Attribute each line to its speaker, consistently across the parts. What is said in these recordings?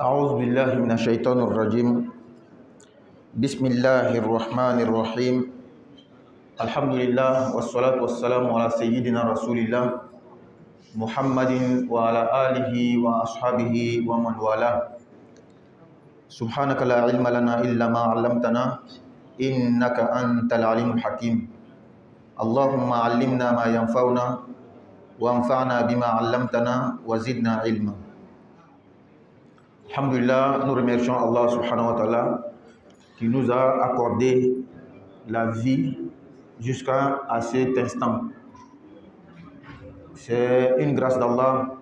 Speaker 1: أعوذ بالله من الشيطان الرجيم. بسم الله الرحمن الرحيم. الحمد لله والصلاة والسلام على سيدنا رسول الله محمد وعلى آله وأصحابه ومن والاه. سبحانك لا علم لنا إلا ما علمتنا إنك أنت العليم الحكيم. اللهم علمنا ما ينفعنا وانفعنا بما علمتنا وزدنا علما. Alhamdulillah, nous remercions Allah subhanahu wa ta'ala qui nous a accordé la vie jusqu'à cet instant. C'est une grâce d'Allah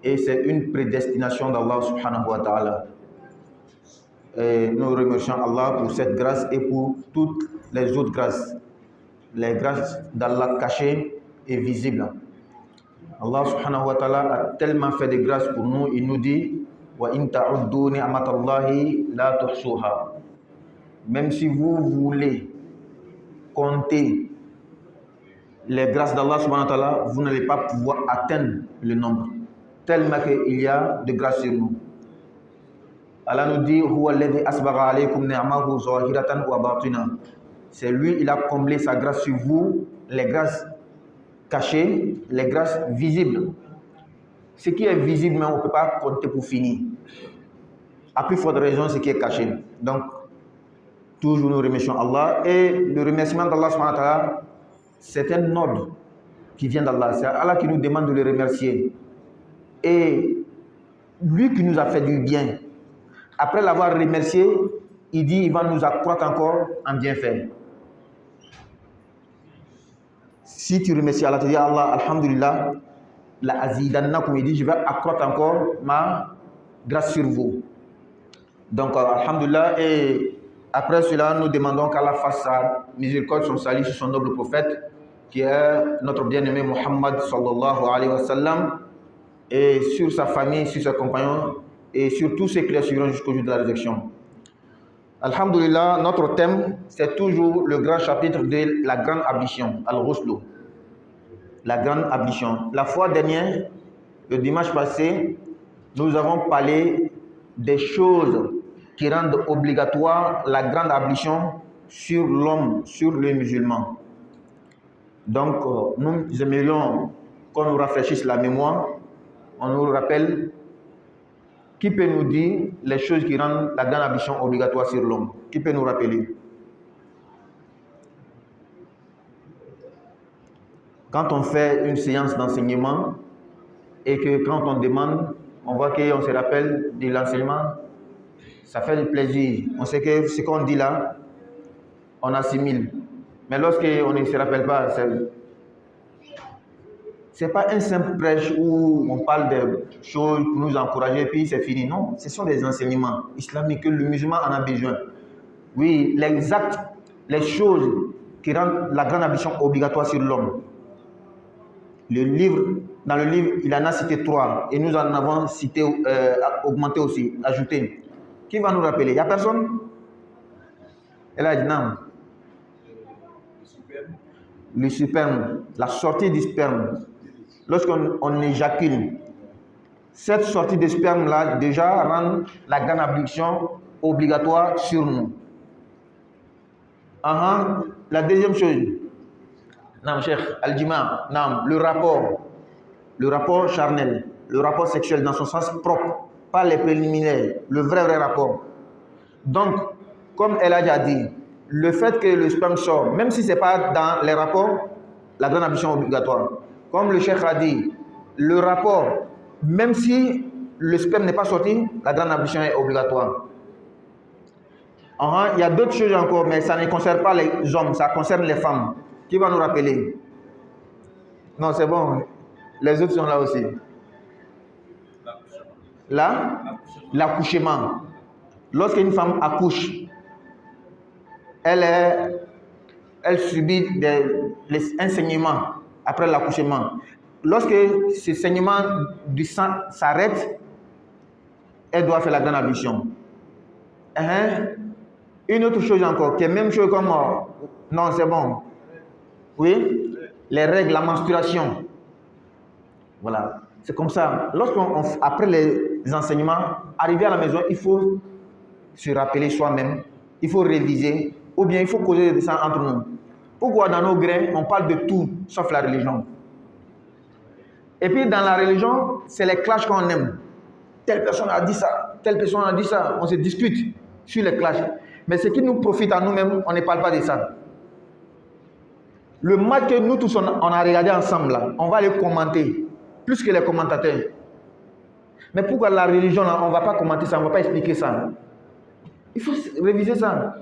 Speaker 1: et c'est une prédestination d'Allah subhanahu wa ta'ala. Et nous remercions Allah pour cette grâce et pour toutes les autres grâces. Les grâces d'Allah cachées et visibles. Allah subhanahu wa ta'ala a tellement fait de grâces pour nous, il nous dit وَإِن تَعُدُّوا نِعْمَةَ اللَّهِ لَا تُحْصُوهَا. Même si vous voulez compter les grâces d'Allah subhanahu wa ta'ala, vous n'allez pas pouvoir atteindre le nombre, tellement qu'il y a de grâces sur nous. Allah nous dit هُوَ الَّذِي أَسْبَغَ عَلَيْكُمْ نِعْمَهُ ظَاهِرَةً وَبَاطِنًا. C'est lui, il a comblé sa grâce sur vous, les grâces cachées, les grâces visibles. Ce qui est visible, mais on ne peut pas compter pour finir. À plus forte raison, ce qui est caché. Donc, toujours nous remercions Allah. Et le remerciement d'Allah, c'est un ordre qui vient d'Allah. C'est Allah qui nous demande de le remercier. Et lui qui nous a fait du bien, après l'avoir remercié, il dit il va nous accroître encore en bienfait. Si tu remercies Allah, tu dis Allah, Alhamdulillah, la azidannakum, il dit je vais accroître encore ma grâce sur vous. Donc alhamdulillah, et après cela nous demandons qu'Allah fasse sa miséricorde, son salut sur son noble prophète qui est notre bien-aimé Muhammad sallallahu alayhi wa sallam, et sur sa famille, sur ses compagnons et sur tous ceux qui les suivront jusqu'au jour de la résurrection. Alhamdulillah, notre thème c'est toujours le grand chapitre de la grande ablution, al-ghusl. La grande ablution. La fois dernière, le dimanche passé, nous avons parlé des choses qui rendent obligatoire la grande ablution sur l'homme, sur le musulman. Donc, nous aimerions qu'on nous rafraîchisse la mémoire. On nous rappelle, qui peut nous dire les choses qui rendent la grande ablution obligatoire sur l'homme? Qui peut nous rappeler? Quand on fait une séance d'enseignement et que quand on demande, on voit qu'on se rappelle de l'enseignement, ça fait du plaisir. On sait que ce qu'on dit là, on assimile. Mais lorsqu'on ne se rappelle pas, c'est pas un simple prêche où on parle de choses pour nous encourager et puis c'est fini. Non, ce sont des enseignements islamiques que le musulman en a besoin. Oui, les actes, les choses qui rendent la grande ablution obligatoire sur l'homme. Dans le livre, il en a cité 3 et nous en avons cité, augmenté aussi, ajouté. Qui va nous rappeler? Il n'y a personne? Elle a dit non. Le sperme, la sortie du sperme. Lorsqu'on éjacule, cette sortie de sperme-là déjà rend la grande ablution obligatoire sur nous. La deuxième chose. Non, Cheikh, Al-Jima, non, le rapport charnel, le rapport sexuel dans son sens propre, pas les préliminaires, le vrai rapport. Donc, comme elle a déjà dit, le fait que le sperme sort, même si ce n'est pas dans les rapports, la grande ablution est obligatoire. Comme le Cheikh a dit, le rapport, même si le sperme n'est pas sorti, la grande ablution est obligatoire. Il y a d'autres choses encore, mais ça ne concerne pas les hommes, ça concerne les femmes. Qui va nous rappeler? Non, c'est bon. Les autres sont là aussi. Là, l'accouchement. Lorsqu'une femme accouche, elle subit un saignement après l'accouchement. Lorsque ce saignement du sang s'arrête, elle doit faire la grande ablution. Une autre chose encore, qui est même chose comme... non, c'est bon. Oui, les règles, la menstruation. Voilà. C'est comme ça. Après les enseignements, arriver à la maison, il faut se rappeler soi-même, il faut réviser, ou bien il faut causer de ça entre nous. Pourquoi dans nos grains, on parle de tout, sauf la religion. Et puis dans la religion, c'est les clashs qu'on aime. Telle personne a dit ça, telle personne a dit ça. On se dispute sur les clashs. Mais ce qui nous profite à nous-mêmes, on ne parle pas de ça. Le match que nous tous on a regardé ensemble, là, on va le commenter, plus que les commentateurs. Mais pourquoi la religion, là, on ne va pas commenter ça, on ne va pas expliquer ça? Il faut réviser ça.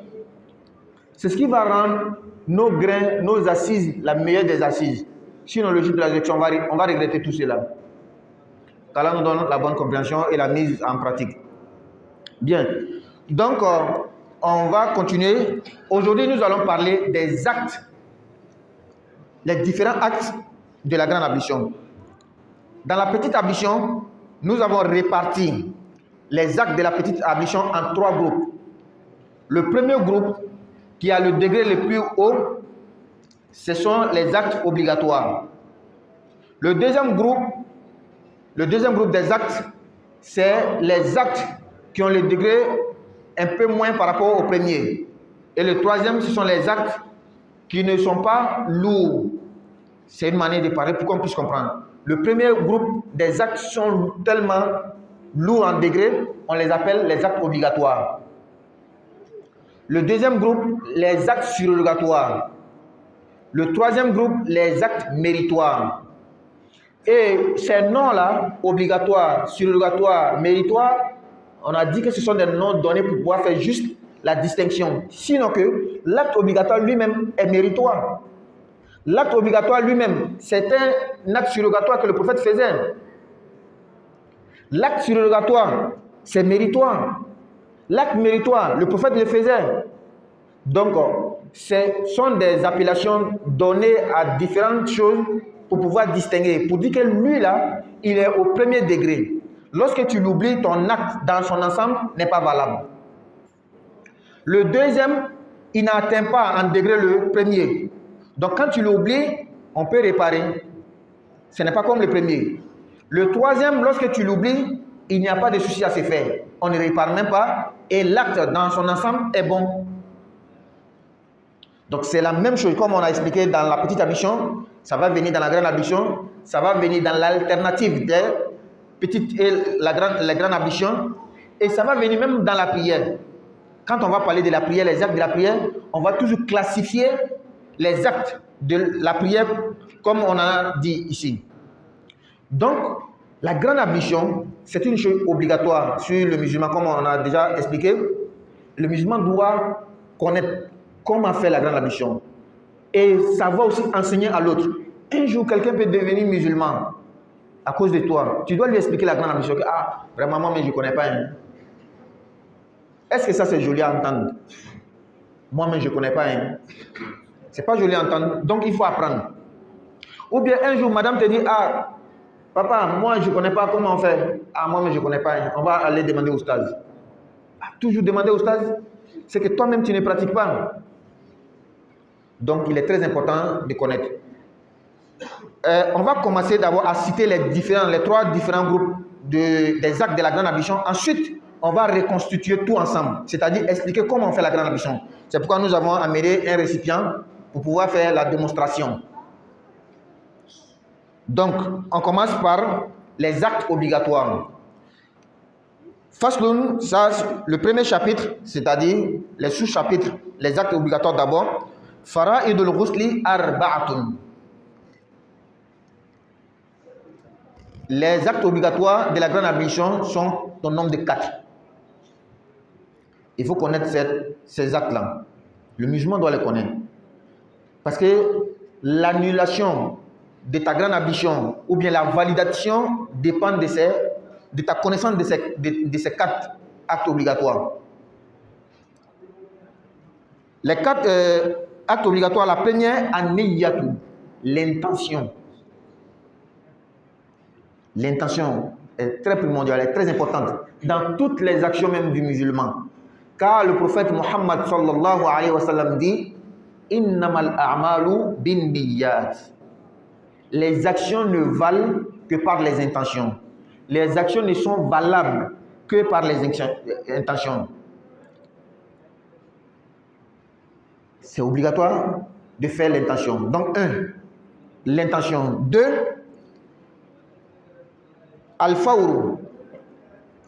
Speaker 1: C'est ce qui va rendre nos grains, nos assises, la meilleure des assises. Sinon, le jour de la résurrection, on va regretter tout cela. qu'Allah nous donne la bonne compréhension et la mise en pratique. Bien, donc on va continuer. Aujourd'hui, nous allons parler des actes, les différents actes de la grande ablution. Dans la petite ablution, nous avons réparti les actes de la petite ablution en 3 groupes. Le premier groupe, qui a le degré le plus haut, ce sont les actes obligatoires. Le deuxième groupe des actes, c'est les actes qui ont le degré un peu moins par rapport au premier. Et le troisième, ce sont les actes qui ne sont pas lourds. C'est une manière de parler pour qu'on puisse comprendre. Le premier groupe des actes sont tellement lourds en degré, on les appelle les actes obligatoires. Le deuxième groupe, les actes surrogatoires. Le troisième groupe, les actes méritoires. Et ces noms-là, obligatoires, surrogatoires, méritoires, on a dit que ce sont des noms donnés pour pouvoir faire juste la distinction. Sinon que l'acte obligatoire lui-même est méritoire. L'acte obligatoire lui-même, c'est un acte surrogatoire que le prophète faisait. L'acte surrogatoire, c'est méritoire. L'acte méritoire, le prophète le faisait. Donc, ce sont des appellations données à différentes choses pour pouvoir distinguer. Pour dire que lui-là, il est au premier degré. Lorsque tu l'oublies, ton acte dans son ensemble n'est pas valable. Le deuxième, il n'atteint pas en degré le premier. Donc, quand tu l'oublies, on peut réparer. Ce n'est pas comme le premier. Le troisième, lorsque tu l'oublies, il n'y a pas de souci à se faire. On ne répare même pas et l'acte dans son ensemble est bon. Donc, c'est la même chose comme on a expliqué dans la petite ablution. Ça va venir dans la grande ablution. Ça va venir dans l'alternative des petites et la grande ablution. Et ça va venir même dans la prière. Quand on va parler de la prière, les actes de la prière, on va toujours classifier les actes de la prière comme on a dit ici. Donc, la grande ablution, c'est une chose obligatoire sur le musulman, comme on a déjà expliqué. Le musulman doit connaître comment faire la grande ablution. Et ça va aussi enseigner à l'autre. Un jour, quelqu'un peut devenir musulman à cause de toi. Tu dois lui expliquer la grande ablution. Ah, vraiment, moi, mais je ne connais pas. Hein. Est-ce que ça, c'est joli à entendre? Moi, mais je ne connais pas. Hein. Ce n'est pas joli à entendre. Donc, il faut apprendre. Ou bien un jour, madame te dit, ah, papa, moi, je ne connais pas comment on fait. Ah, moi, mais je ne connais pas. Hein. On va aller demander au stade. Ah, toujours demander au stade, c'est que toi-même, tu ne pratiques pas. Donc, il est très important de connaître. On va commencer d'abord à citer les 3 différents groupes des actes de la grande ablution. Ensuite, on va reconstituer tout ensemble, c'est-à-dire expliquer comment on fait la grande ablution. C'est pourquoi nous avons amené un récipient pour pouvoir faire la démonstration. Donc, on commence par les actes obligatoires. Faslun, ça, le premier chapitre, c'est-à-dire les sous-chapitres, les actes obligatoires d'abord. Fara'idul ghusli arba'atun. Les actes obligatoires de la grande ablution sont au nombre de 4. Il faut connaître ces actes-là. Le musulman doit les connaître. Parce que l'annulation de ta grande ablution ou bien la validation dépend de ta connaissance de ces 4 actes obligatoires. Les 4 actes obligatoires, la première, an-niyyatu, l'intention. L'intention est très primordiale, est très importante dans toutes les actions même du musulman. Car le prophète Muhammad sallallahu alayhi wa sallam dit innamal a'malu bin niyyat. Les actions ne valent que par les intentions. Les actions ne sont valables que par les intentions. C'est obligatoire de faire l'intention. Donc, 1, l'intention. 2, al-fawru,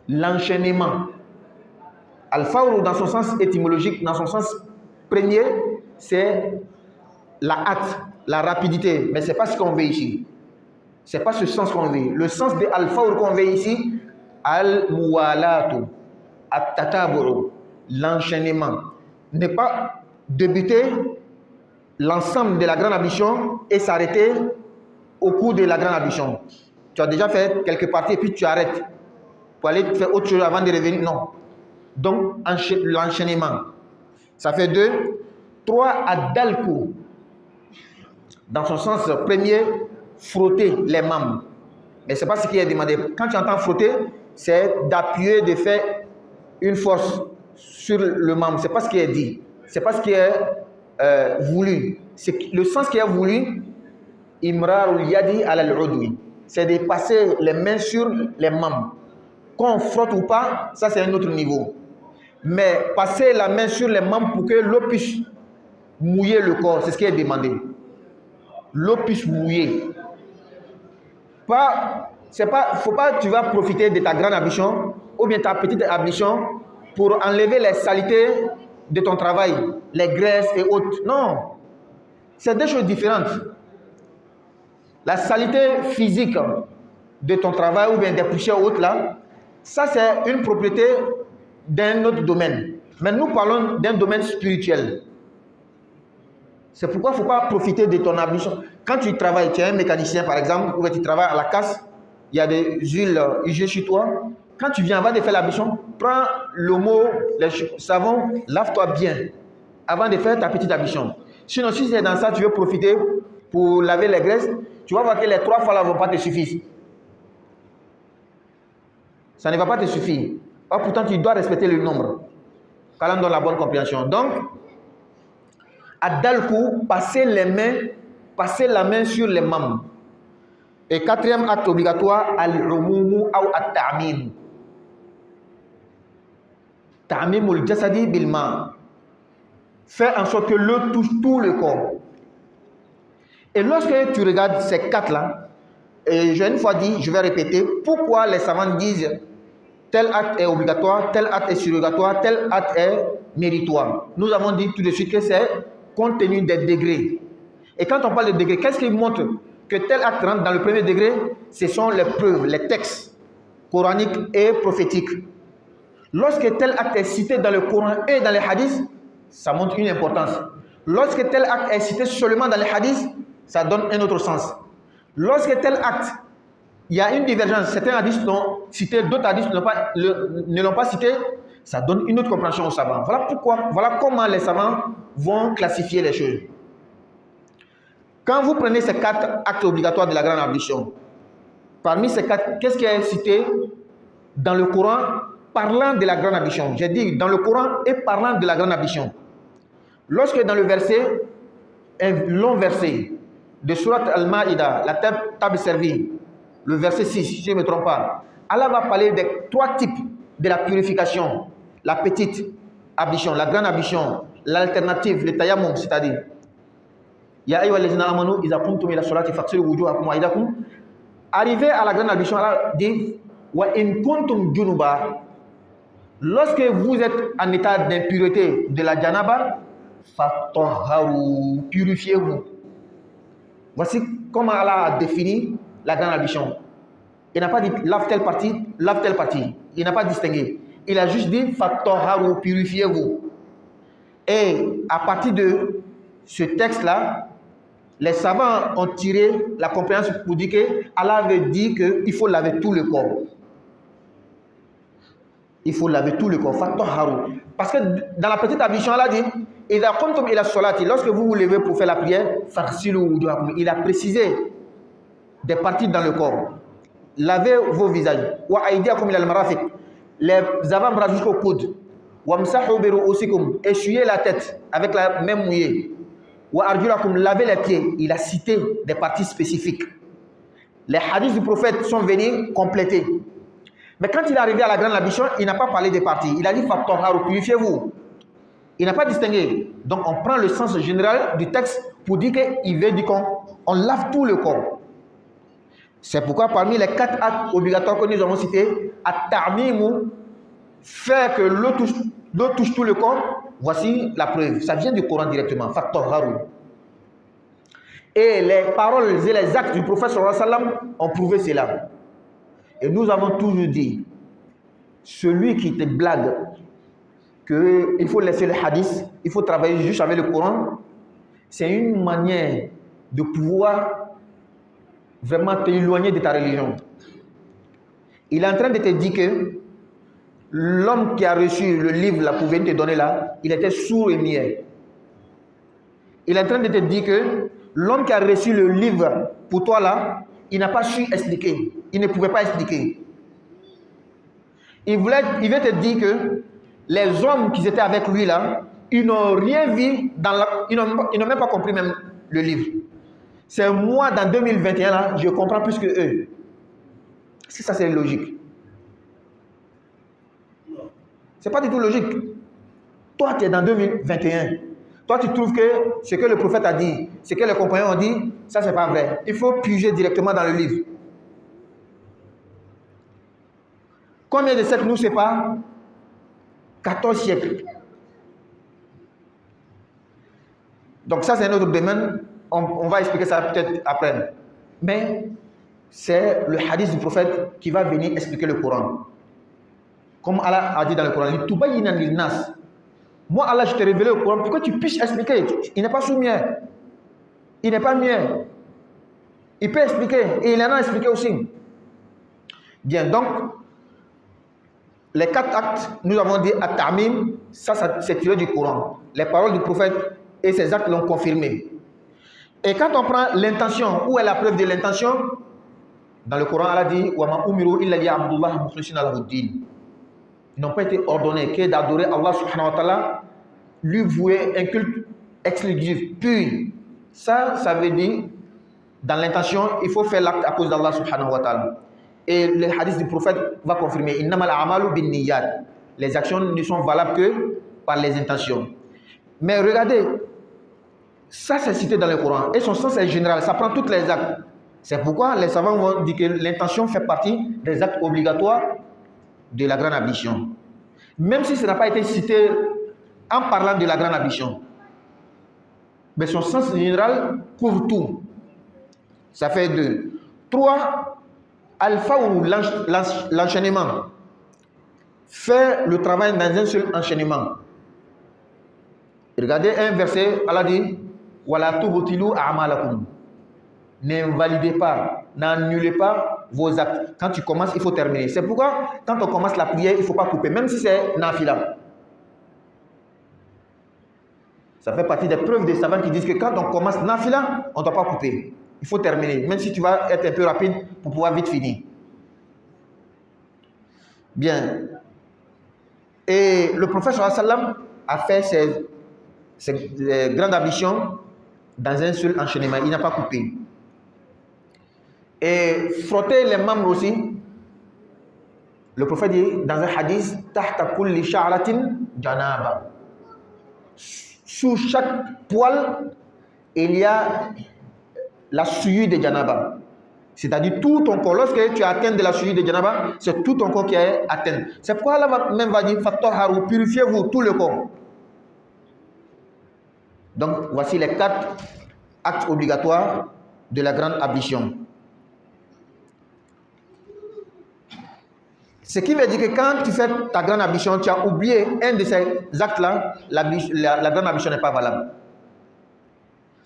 Speaker 1: l'enchaînement. Al-fawru, dans son sens étymologique, dans son sens premier, c'est la hâte, la rapidité. Mais ce n'est pas ce qu'on veut ici. Ce n'est pas ce sens qu'on veut. Le sens de al-fawru qu'on veut ici, al-muwalatu, at-tatabu'u, l'enchaînement. Ne pas débuter l'ensemble de la grande ambition et s'arrêter au cours de la grande ambition. Tu as déjà fait quelques parties et puis tu arrêtes pour aller faire autre chose avant de revenir. Non. Donc, l'enchaînement. Ça fait 2. 3, ad-dalku. Dans son sens premier, frotter les membres. Mais ce n'est pas ce qui est demandé. Quand tu entends frotter, c'est d'appuyer, de faire une force sur le membre. Ce n'est pas ce qui est dit. Ce n'est pas ce qui est voulu. Le sens qui est voulu, imrarul yadi al-udwi. C'est de passer les mains sur les membres. Qu'on frotte ou pas, ça c'est un autre niveau. Mais passer la main sur les membres pour que l'eau puisse mouiller le corps, c'est ce qui est demandé. L'eau puisse mouiller. Faut pas tu vas profiter de ta grande ambition ou bien ta petite ambition pour enlever les saletés de ton travail, les graisses et autres. Non, c'est deux choses différentes. La saleté physique de ton travail ou bien des poussières autres là, ça c'est une propriété d'un autre domaine. Mais nous parlons d'un domaine spirituel. C'est pourquoi il ne faut pas profiter de ton ambition. Quand tu travailles, tu es un mécanicien par exemple, ou tu travailles à la casse, il y a des huiles usées chez toi. Quand tu viens avant de faire l'ambition, prends l'omo, le savon, lave-toi bien avant de faire ta petite ambition. Sinon, si c'est dans ça, tu veux profiter pour laver les graisses, tu vas voir que les 3 fois là ne vont pas te suffire. Ça ne va pas te suffire. Or, pourtant, tu dois respecter le nombre. Quand on donne la bonne compréhension. Donc, ad-dalku, passer la main sur les membres. Et 4e acte obligatoire, al-umumu ou at-ta'mim. Ta'mimul jasadi bil ma. Faire en sorte que l'eau touche tout le corps. Et lorsque tu regardes ces 4 là, et j'ai une fois dit, je vais répéter, pourquoi les savants disent tel acte est obligatoire, tel acte est surrogatoire, tel acte est méritoire. Nous avons dit tout de suite que c'est compte tenu des degrés. Et quand on parle de degrés, qu'est-ce qui montre que tel acte rentre dans le premier degré? Ce sont les preuves, les textes coraniques et prophétiques. Lorsque tel acte est cité dans le Coran et dans les hadiths, ça montre une importance. Lorsque tel acte est cité seulement dans les hadiths, ça donne un autre sens. Lorsque tel acte, il y a une divergence, certains hadiths l'ont cité, d'autres hadiths ne l'ont pas cité, ça donne une autre compréhension aux savants. Voilà comment les savants vont classifier les choses. Quand vous prenez ces 4 actes obligatoires de la grande ambition, parmi ces 4, qu'est-ce qui est cité dans le Coran parlant de la grande ambition? J'ai dit dans le Coran et parlant de la grande ambition. Lorsque dans le verset, un long verset de Surat Al-Ma'ida, la table servie, le verset 6, si je ne me trompe pas, Allah va parler des 3 types de la purification. La petite ambition, la grande ambition, l'alternative, le tayammum, c'est-à-dire Ya ayyuhallazina amanu idha qumtum ila salati faghsilu wujuhakum wa aydakum. Arrivé à la grande ambition, Allah dit wa in kuntum junuba. Lorsque vous êtes en état d'impureté de la janaba, fatahharu, purifiez-vous. Voici comment Allah a défini la grande ambition. Il n'a pas dit lave telle partie, lave telle partie. Il n'a pas distingué. Il a juste dit fatahharu, purifiez-vous. Et à partir de ce texte-là, les savants ont tiré la compréhension pour dire que Allah avait dit qu'il faut laver tout le corps. Il faut laver tout le corps. Fatahharu. Parce que dans la petite ambition, Allah dit idha qumtum ila salati, lorsque vous vous levez pour faire la prière, faghsilu wujuhakum. Il a précisé des parties dans le corps. Lavez vos visages. Wa aydiakum ila al-marafiq. Les avant-bras jusqu'au coude. Wamsahu bi ru'usikum. Essuyez la tête avec la main mouillée. Wa arjulakum, lavez les pieds. Il a cité des parties spécifiques. les hadiths du prophète sont venus compléter. Mais quand il est arrivé à la grande ablution, il n'a pas parlé des parties. Il a dit Fattoharu, purifiez-vous. Il n'a pas distingué. Donc on prend le sens général du texte pour dire qu'il veut dire qu'on lave tout le corps. C'est pourquoi parmi les 4 actes obligatoires que nous avons cités, at-ta'mimu, faire que l'eau touche tout le corps, voici la preuve. Ça vient du Coran directement. Fattoharu. Et les paroles et les actes du prophète sallallahu alayhi wa sallam ont prouvé cela. Et nous avons toujours dit, celui qui te blague qu'il faut laisser le hadith, il faut travailler juste avec le Coran, c'est une manière de pouvoir vraiment t'éloigner de ta religion. Il est en train de te dire que l'homme qui a reçu le livre là, pour venir te donner là, il était sourd et muet. Il est en train de te dire que l'homme qui a reçu le livre pour toi là, il n'a pas su expliquer. Il ne pouvait pas expliquer. Il veut te dire que les hommes qui étaient avec lui là, ils n'ont rien vu, ils n'ont même pas compris même le livre. C'est moi dans 2021 là, je comprends plus que eux. Si ça c'est logique. C'est pas du tout logique. Toi tu es dans 2021. Toi tu trouves que ce que le prophète a dit, ce que les compagnons ont dit, ça c'est pas vrai. Il faut piger directement dans le livre. Combien de siècles nous séparent? 14 siècles. Donc ça c'est un autre domaine. On va expliquer ça peut-être après. Mais c'est le hadith du prophète qui va venir expliquer le Coran. Comme Allah a dit dans le Coran, moi Allah je t'ai révélé le Coran pour que tu puisses expliquer. Il n'est pas soumis. Il n'est pas mieux. Il peut expliquer et il en a expliqué aussi. Bien, donc les 4 actes, nous avons dit at-ta'mim, ça c'est tiré du Coran. Les paroles du prophète et ses actes l'ont confirmé. Et quand on prend l'intention, où est la preuve de l'intention? Dans le Coran, Allah dit wa ma umiru illa liya'budullaha mukhlishina lahu-d-din. Ils n'ont pas été ordonnés que d'adorer Allah subhanahu wa ta'ala, lui vouer un culte exclusif. Puis, ça veut dire, dans l'intention, il faut faire l'acte à cause d'Allah subhanahu wa ta'ala. Et le hadith du prophète va confirmer innamal a'malu bin-niyyat. Les actions ne sont valables que par les intentions. Mais regardez, ça c'est cité dans le Coran et son sens est général, ça prend tous les actes. C'est pourquoi les savants vont dire que l'intention fait partie des actes obligatoires de la grande ablution. Même si ça n'a pas été cité en parlant de la grande ablution. Mais son sens général couvre tout. Ça fait 2. 3. Alpha ou l'enchaînement. Faire le travail dans un seul enchaînement. Regardez un verset, Allah dit Wala tubtilu a'malakum. N'invalidez pas, n'annulez pas vos actes. Quand tu commences, il faut terminer. C'est pourquoi, quand on commence la prière, il ne faut pas couper, même si c'est nafila. Ça fait partie des preuves des savants qui disent que quand on commence nafila, on ne doit pas couper. Il faut terminer, même si tu vas être un peu rapide pour pouvoir vite finir. Bien. Et le prophète sallallahu alayhi wa sallam a fait ses grandes ambitions dans un seul enchaînement. Il n'a pas coupé. Et frotter les membres aussi. Le prophète dit dans un hadith tahta kulli sha'ratin janaba. Sous chaque poil, il y a la souillure de janaba. C'est-à-dire tout ton corps. Lorsque tu as atteint de la souillure de janaba, c'est tout ton corps qui est atteint. C'est pourquoi Allah même va dire fattoharu, purifiez-vous tout le corps. Donc voici les 4 actes obligatoires de la grande ablution. Ce qui veut dire que quand tu fais ta grande ablution, tu as oublié un de ces actes-là, la grande ablution n'est pas valable.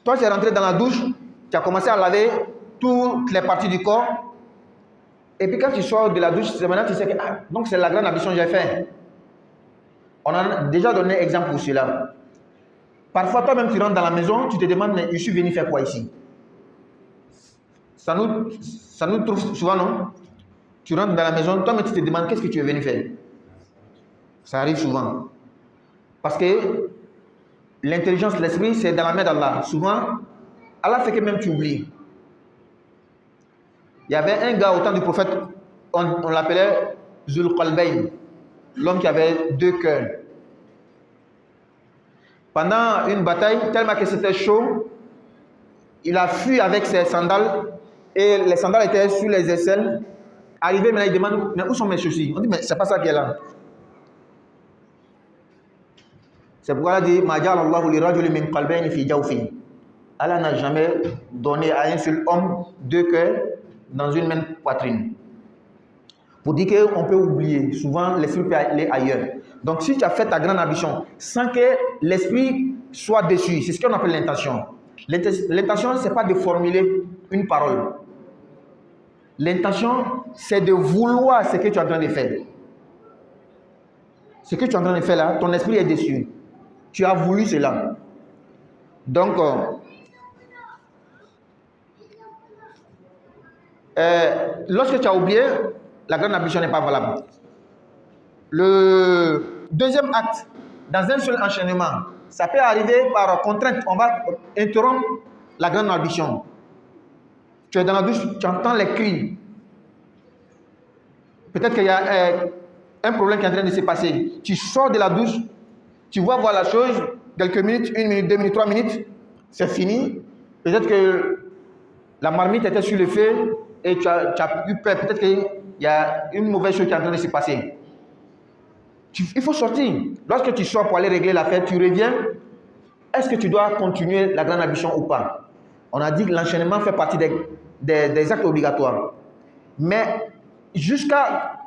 Speaker 1: Toi, tu es rentré dans la douche, tu as commencé à laver toutes les parties du corps, et puis quand tu sors de la douche, c'est maintenant tu sais que donc c'est la grande ablution que j'ai fait. On a déjà donné exemple pour cela. Parfois, toi-même, tu rentres dans la maison, tu te demandes, mais je suis venu faire quoi ici? Ça nous trouve souvent, non? Tu rentres dans la maison, toi-même, tu te demandes, qu'est-ce que tu es venu faire? Ça arrive souvent. Parce que l'intelligence, l'esprit, c'est dans la main d'Allah. Souvent, Allah fait que même tu oublies. Il y avait un gars au temps du prophète, on l'appelait Zul Qalbayn, l'homme qui avait 2 cœurs. Pendant une bataille, tellement que c'était chaud, il a fui avec ses sandales et les sandales étaient sur les aisselles. Arrivé, maintenant il demande, mais où sont mes chaussures? On dit, mais c'est pas ça qui est là. C'est pourquoi il a dit, Allah n'a jamais donné à un seul homme 2 cœurs dans une même poitrine. Pour dire qu'on peut oublier, souvent l'esprit peut aller ailleurs. Donc si tu as fait ta grande ambition sans que l'esprit soit déçu, c'est ce qu'on appelle l'intention. L'intention, ce n'est pas de formuler une parole. L'intention, c'est de vouloir ce que tu es en train de faire. Ce que tu es en train de faire là, ton esprit est déçu. Tu as voulu cela. Donc, lorsque tu as oublié, la grande ambition n'est pas valable. Le deuxième acte, dans un seul enchaînement, ça peut arriver par contrainte. On va interrompre la grande ambition. Tu es dans la douche, tu entends les cris. Peut-être qu'il y a un problème qui est en train de se passer. Tu sors de la douche, tu vois voir la chose, quelques minutes, 1 minute, 2 minutes, 3 minutes, c'est fini. Peut-être que la marmite était sur le feu et tu as eu peur. Peut-être qu'il y a une mauvaise chose qui est en train de se passer. Il faut sortir. Lorsque tu sors pour aller régler l'affaire, tu reviens. Est-ce que tu dois continuer la grande ambition ou pas? On a dit que l'enchaînement fait partie des actes obligatoires. Mais jusqu'à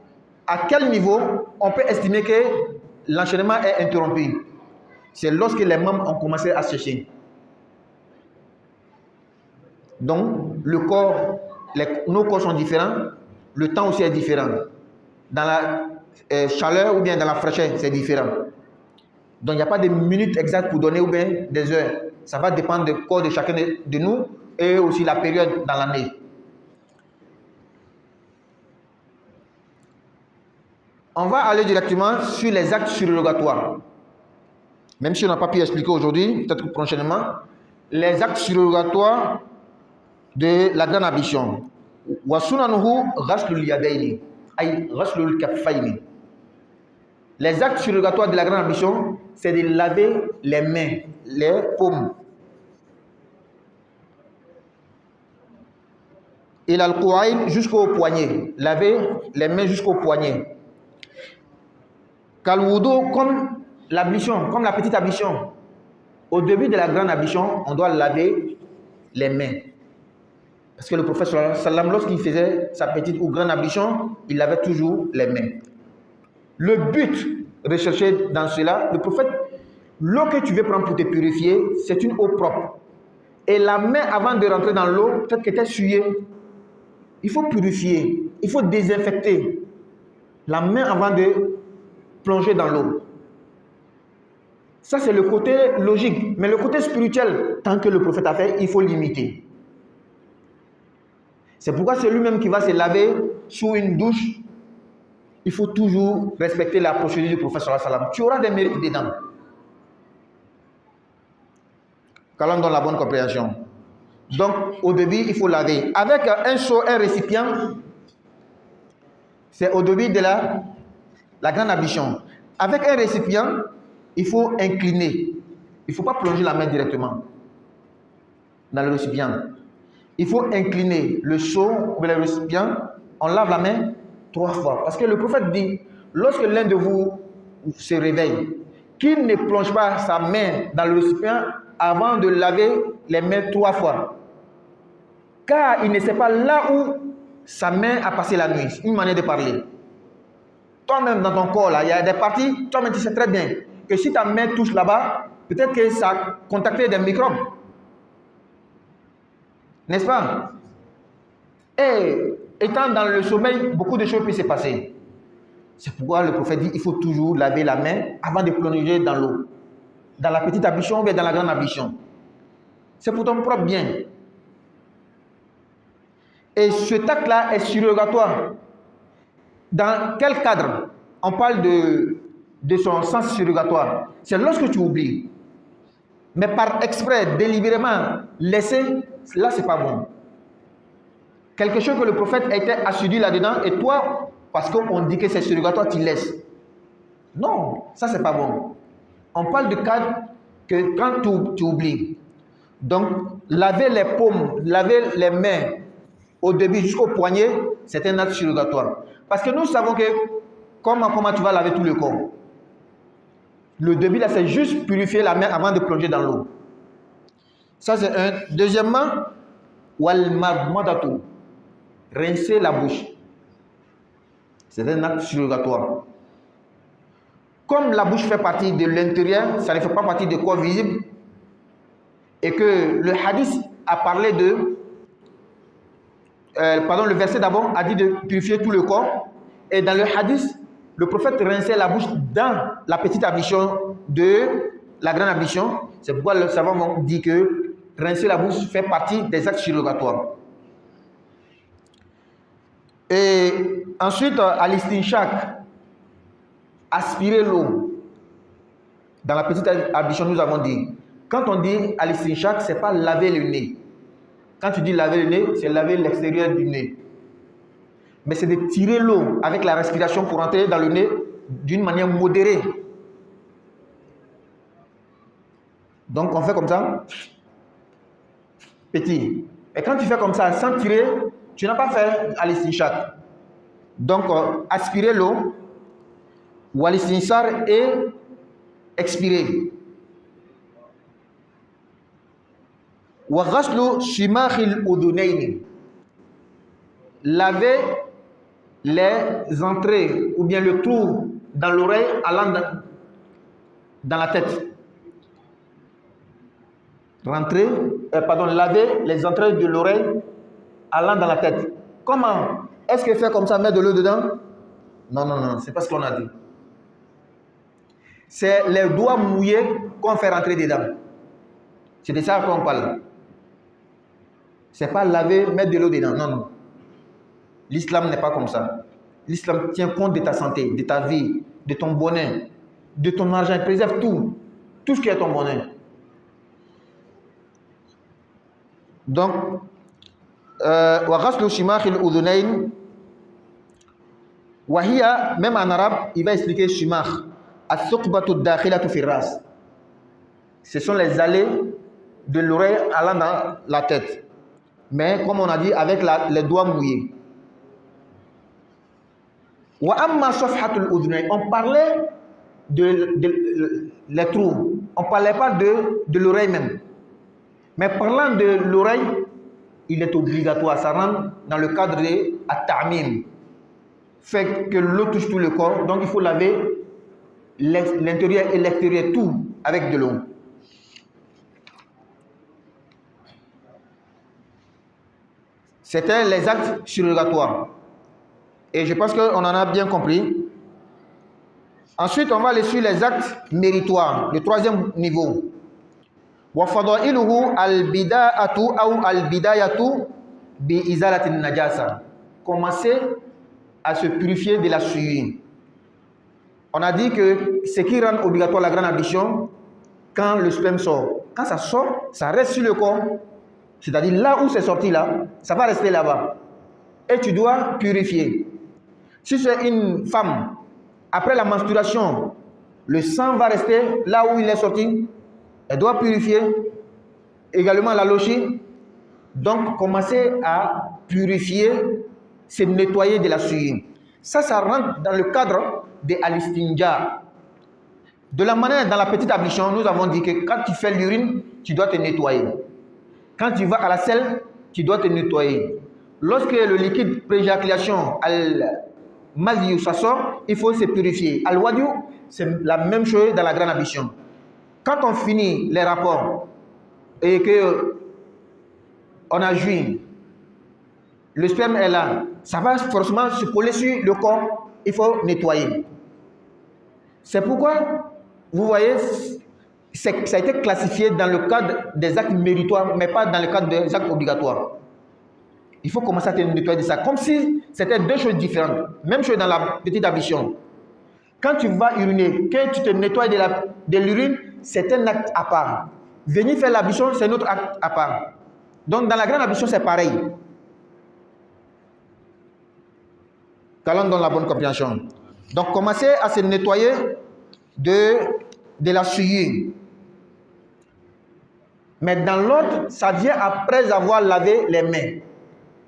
Speaker 1: quel niveau on peut estimer que l'enchaînement est interrompu? C'est lorsque les membres ont commencé à sécher. Donc, le corps, nos corps sont différents, le temps aussi est différent. Dans la chaleur ou bien dans la fraîcheur, c'est différent. Donc, il n'y a pas de minutes exactes pour donner ou bien des heures. Ça va dépendre du corps de chacun de nous et aussi la période dans l'année. On va aller directement sur les actes surrogatoires. Même si on n'a pas pu expliquer aujourd'hui, peut-être prochainement, les actes surrogatoires de la grande ambition. Les actes surrogatoires de la grande ambition, c'est de laver les mains, les paumes. Et l'alcool jusqu'au poignet. Laver les mains jusqu'au poignet. Kalwudo, comme l'ablution, comme la petite ablution. Au début de la grande ablution, on doit laver les mains. Parce que le prophète sallam, lorsqu'il faisait sa petite ou grande ablution, il lavait toujours les mains. Le but recherché dans cela, le prophète, l'eau que tu veux prendre pour te purifier, c'est une eau propre. Et la main, avant de rentrer dans l'eau, peut-être qu'elle était souillée. Il faut purifier, il faut désinfecter la main avant de plonger dans l'eau. Ça, c'est le côté logique. Mais le côté spirituel, tant que le prophète a fait, il faut l'imiter. C'est pourquoi c'est lui-même qui va se laver sous une douche. Il faut toujours respecter la procédure du prophète sallallahu alayhi wa sallam. Tu auras des mérites dedans. Qu'Allah donne la bonne compréhension. Donc, au début, il faut laver. Avec un seau, un récipient, c'est au début de la grande ablution. Avec un récipient, il faut incliner. Il ne faut pas plonger la main directement dans le récipient. Il faut incliner le seau ou le récipient. On lave la main 3 fois. Parce que le prophète dit, lorsque l'un de vous se réveille, qu'il ne plonge pas sa main dans le récipient avant de laver les mains 3 fois. Car il ne sait pas là où sa main a passé la nuit. Une manière de parler. Toi-même dans ton corps, là, il y a des parties, toi-même tu sais très bien que si ta main touche là-bas, peut-être que ça a contacté des microbes. N'est-ce pas? Et étant dans le sommeil, beaucoup de choses peuvent se passer. C'est pourquoi le prophète dit qu'il faut toujours laver la main avant de plonger dans l'eau. Dans la petite ablution ou bien dans la grande ablution. C'est pour ton propre bien. Et cet acte-là est surrogatoire. Dans quel cadre on parle de son sens surrogatoire? C'est lorsque tu oublies. Mais par exprès, délibérément, laisser, là, c'est pas bon. quelque chose que le prophète était assidu là-dedans, et toi, parce qu'on dit que c'est surrogatoire, tu laisses. Non, ça c'est pas bon. On parle de cas que quand tu oublies. Donc, laver les paumes, laver les mains au début jusqu'au poignet, c'est un acte surrogatoire. Parce que nous savons que comment tu vas laver tout le corps. Le début là, c'est juste purifier la main avant de plonger dans l'eau. Ça c'est un. Deuxièmement, wal madmadatu, rincer la bouche. C'est un acte surrogatoire. Comme la bouche fait partie de l'intérieur, ça ne fait pas partie du corps visible, et que le hadith a parlé de, le verset d'abord a dit de purifier tout le corps, et dans le hadith, le prophète rinçait la bouche dans la petite ablution de la grande ablution. C'est pourquoi le savant dit que rincer la bouche fait partie des actes surrogatoires. Et ensuite, à l'istinshaq, aspirer l'eau. Dans la petite ablution, nous avons dit, quand on dit à l'istinshaq, ce n'est pas laver le nez. Quand tu dis laver le nez, c'est laver l'extérieur du nez. Mais c'est de tirer l'eau avec la respiration pour entrer dans le nez d'une manière modérée. Donc on fait comme ça, petit. Et quand tu fais comme ça, sans tirer, tu n'as pas fait à l'istinshaq. Donc aspirer l'eau, ou à l'istinsar, et expirer. Wa ghaslu shimakhil udunayn, laver les entrées ou bien le trou dans l'oreille allant dans la tête. Laver les entrées de l'oreille allant dans la tête. Comment? Est-ce que fait comme ça, mettre de l'eau dedans? Non, c'est pas ce qu'on a dit. C'est les doigts mouillés qu'on fait rentrer dedans. C'est de ça qu'on parle. C'est pas laver, mettre de l'eau dedans. Non. L'islam n'est pas comme ça. L'islam tient compte de ta santé, de ta vie, de ton bonheur, de ton argent. Il préserve tout. Tout ce qui est ton bonheur. Donc, wa ghaslu shimakhil udhunayn, wa hiya, même en arabe, il va expliquer shimakh, as-suqbatu dakhilatu fi ras. Ce sont les allées de l'oreille allant dans la tête. Mais comme on a dit, avec les doigts mouillés. Wa amma safhatul udhunayn, on parlait de les trous. On ne parlait pas de l'oreille même. Mais parlant de l'oreille, il est obligatoire. Ça rentre dans le cadre de at-ta'mim. Fait que l'eau touche tout le corps. Donc il faut laver l'intérieur et l'extérieur, tout avec de l'eau. C'était les actes surrogatoires. Et je pense qu'on en a bien compris. Ensuite, on va aller sur les actes méritoires, le troisième niveau. Wa fadailuhu al-bida'atu ou al-bidayatu bi izalati najasa. Commencer à se purifier de la souillure. On a dit que ce qui rend obligatoire la grande ablution, quand le sperme sort, quand ça sort, ça reste sur le corps. C'est-à-dire là où c'est sorti là, ça va rester là-bas. Et tu dois purifier. Si c'est une femme, après la menstruation, le sang va rester là où il est sorti. Elle doit purifier. Également la lochie. Donc, commencer à purifier, se nettoyer de la souillure. Ça rentre dans le cadre de al-istinja. De la manière, dans la petite ablution, nous avons dit que quand tu fais l'urine, tu dois te nettoyer. Quand tu vas à la selle, tu dois te nettoyer. Lorsque le liquide prééjaculation, al-maziyu, ça sort, il faut se purifier. Al-wadiu, c'est la même chose dans la grande ablution. Quand on finit les rapports et que on a joui, le sperme est là, ça va forcément se coller sur le corps, il faut nettoyer. C'est pourquoi, vous voyez, ça a été classifié dans le cadre des actes méritoires, mais pas dans le cadre des actes obligatoires. Il faut commencer à te nettoyer de ça, comme si c'était deux choses différentes. Même chose dans la petite ablution. Quand tu vas uriner, quand tu te nettoies de l'urine, c'est un acte à part. Venir faire l'ablution, c'est un autre acte à part. Donc dans la grande ablution, c'est pareil. Qu'Allah donne la bonne compréhension. Donc, commencez à se nettoyer de la souillure. Mais dans l'ordre, ça vient après avoir lavé les mains.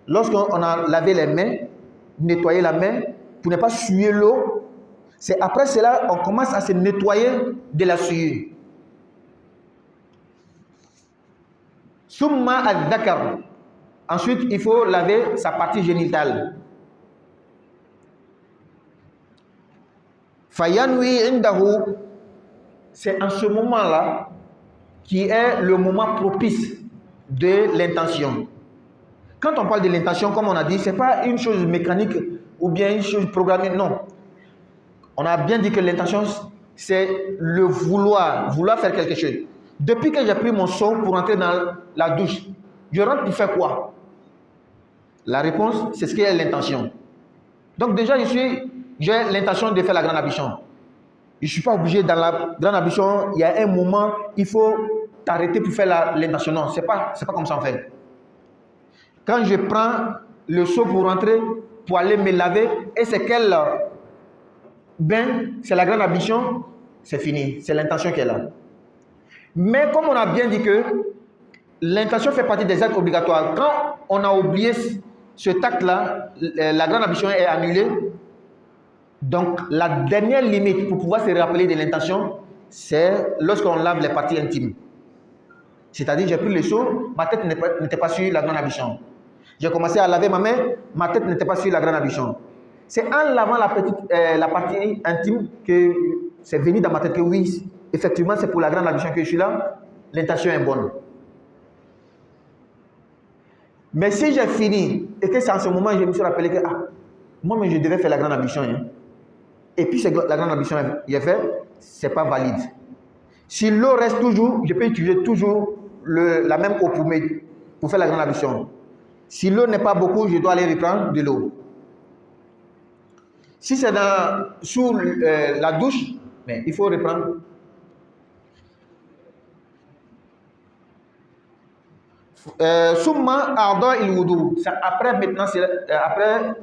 Speaker 1: Lorsqu'on a lavé les mains, nettoyé la main, pour ne pas souiller l'eau, c'est après cela qu'on commence à se nettoyer de la souillure. Summa al-dhakar. Ensuite, il faut laver sa partie génitale. Fayanwi indahu. C'est en ce moment-là qui est le moment propice de l'intention. Quand on parle de l'intention, comme on a dit, ce n'est pas une chose mécanique ou bien une chose programmée, non. On a bien dit que l'intention, c'est le vouloir faire quelque chose. Depuis que j'ai pris mon seau pour entrer dans la douche, je rentre pour faire quoi? La réponse, c'est ce qui est l'intention. Donc déjà, j'ai l'intention de faire la grande ablution. Je ne suis pas obligé dans la grande ablution, il y a un moment, il faut t'arrêter pour faire l'intention. Non, ce n'est pas comme ça en fait. Quand je prends le seau pour rentrer, pour aller me laver, et c'est quel bain, c'est la grande ablution, c'est fini. C'est l'intention qui est là. Mais comme on a bien dit que l'intention fait partie des actes obligatoires, quand on a oublié ce acte-là, la grande ablution est annulée. Donc, la dernière limite pour pouvoir se rappeler de l'intention, c'est lorsqu'on lave les parties intimes. C'est-à-dire, j'ai pris le seau, ma tête n'était pas sur la grande ablution. J'ai commencé à laver ma main, ma tête n'était pas sur la grande ablution. C'est en lavant la partie intime que c'est venu dans ma tête que oui, effectivement, c'est pour la grande ablution que je suis là, l'intention est bonne. Mais si j'ai fini et que c'est en ce moment je me suis rappelé que moi, je devais faire la grande ablution, hein, et puis la grande ablution est faite, ce n'est pas valide. Si l'eau reste toujours, je peux utiliser toujours la même eau pour faire la grande ablution. Si l'eau n'est pas beaucoup, je dois aller reprendre de l'eau. Si c'est sous la douche, mais il faut reprendre. Summa arda il wudu. Après maintenant, après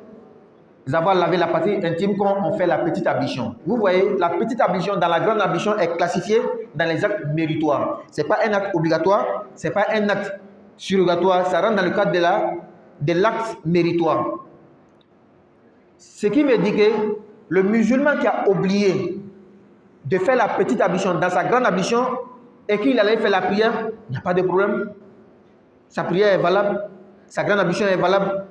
Speaker 1: avoir lavé la partie intime, quand on fait la petite ablution. Vous voyez, la petite ablution dans la grande ablution est classifiée dans les actes méritoires. Ce n'est pas un acte obligatoire, ce n'est pas un acte surrogatoire, ça rentre dans le cadre de l'acte méritoire. Ce qui veut dire que le musulman qui a oublié de faire la petite ablution dans sa grande ablution et qu'il allait faire la prière, il n'y a pas de problème. Sa prière est valable, sa grande ablution est valable.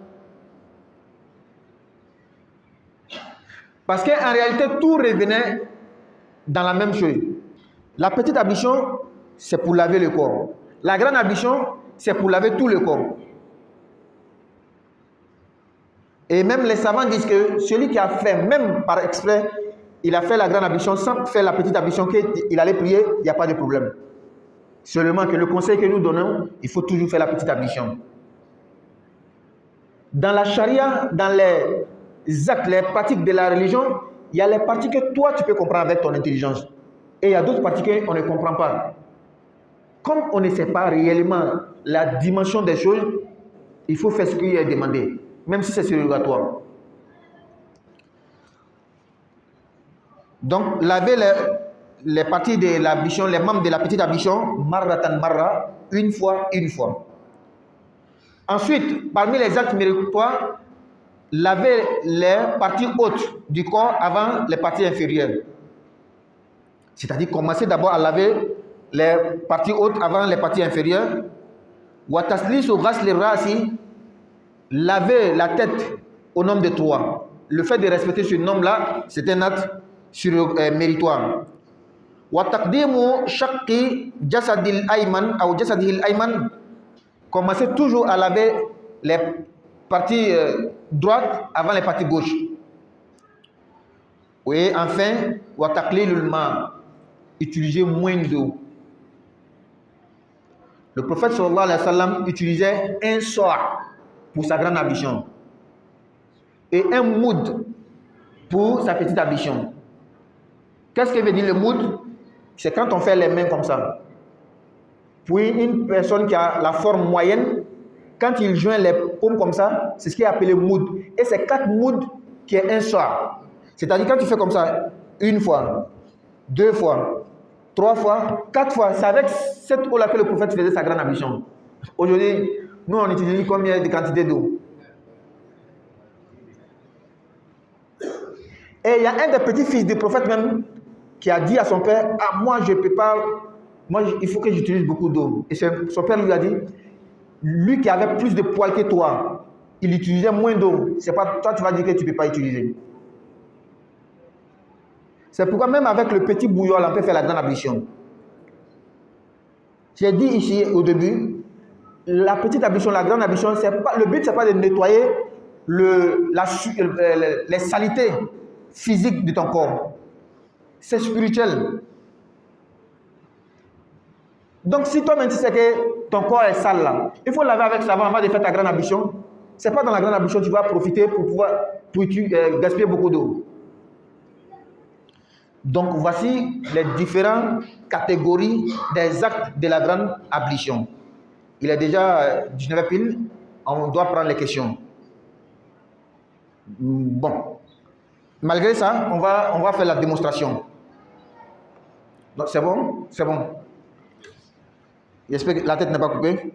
Speaker 1: Parce qu'en réalité, tout revenait dans la même chose. La petite ablution, c'est pour laver le corps. La grande ablution, c'est pour laver tout le corps. Et même les savants disent que celui qui a fait, même par exprès, il a fait la grande ablution sans faire la petite ablution, qu'il allait prier, il n'y a pas de problème. Seulement que le conseil que nous donnons, il faut toujours faire la petite ablution. Dans la charia, dans les actes, les pratiques de la religion, il y a les parties que toi tu peux comprendre avec ton intelligence. Et il y a d'autres parties qu'on ne comprend pas. Comme on ne sait pas réellement la dimension des choses, il faut faire ce qui est demandé, même si c'est surrogatoire. Donc, laver les parties de l'ablution, les membres de la petite ablution, marratan marra, une fois. Ensuite, parmi les actes méritoires, laver les parties hautes du corps avant les parties inférieures. C'est-à-dire commencer d'abord à laver les parties hautes avant les parties inférieures. Wa taslisu ghasli rasi, laver la tête au nombre de 3. Le fait de respecter ce nombre-là, c'est un acte méritoire. Wa taqdimu shaqqi jasadil ayman ou jasadil ayman, commencer toujours à laver les parties droites avant les parties gauches. Et enfin, wa taqlilul ma, utiliser moins d'eau. Le prophète sallallahu alayhi wa sallam utilisait un soir pour sa grande ablution et un moud pour sa petite ablution. Qu'est-ce que veut dire le moud? C'est quand on fait les mains comme ça. Pour une personne qui a la forme moyenne, quand il joint les paumes comme ça, c'est ce qui est appelé moud. Et c'est 4 moods qui est un soir. C'est-à-dire quand tu fais comme ça, 1 fois, 2 fois, 3 fois, 4 fois, c'est avec cette eau-là que le prophète faisait sa grande ablution. Aujourd'hui, nous on utilise combien de quantité d'eau? Et il y a un des petits-fils du prophète même qui a dit à son père, ah moi je ne peux pas, il faut que j'utilise beaucoup d'eau. Et son père lui a dit, lui qui avait plus de poils que toi, il utilisait moins d'eau. C'est pas toi tu vas dire que tu ne peux pas utiliser. C'est pourquoi même avec le petit bouillon, on peut faire la grande ablution. J'ai dit ici au début, la petite ablution, la grande ablution, le but, ce n'est pas de nettoyer les saletés physiques de ton corps. C'est spirituel. Donc, si toi-même tu sais que ton corps est sale là, il faut laver avec savon avant de faire ta grande ablution. Ce n'est pas dans la grande ablution que tu vas profiter pour gaspiller beaucoup d'eau. Donc, voici les différentes catégories des actes de la grande ablution. Il est déjà 19h pile, on doit prendre les questions. Bon, malgré ça, on va faire la démonstration. Donc, c'est bon? C'est bon. J'espère que la tête n'est pas coupée.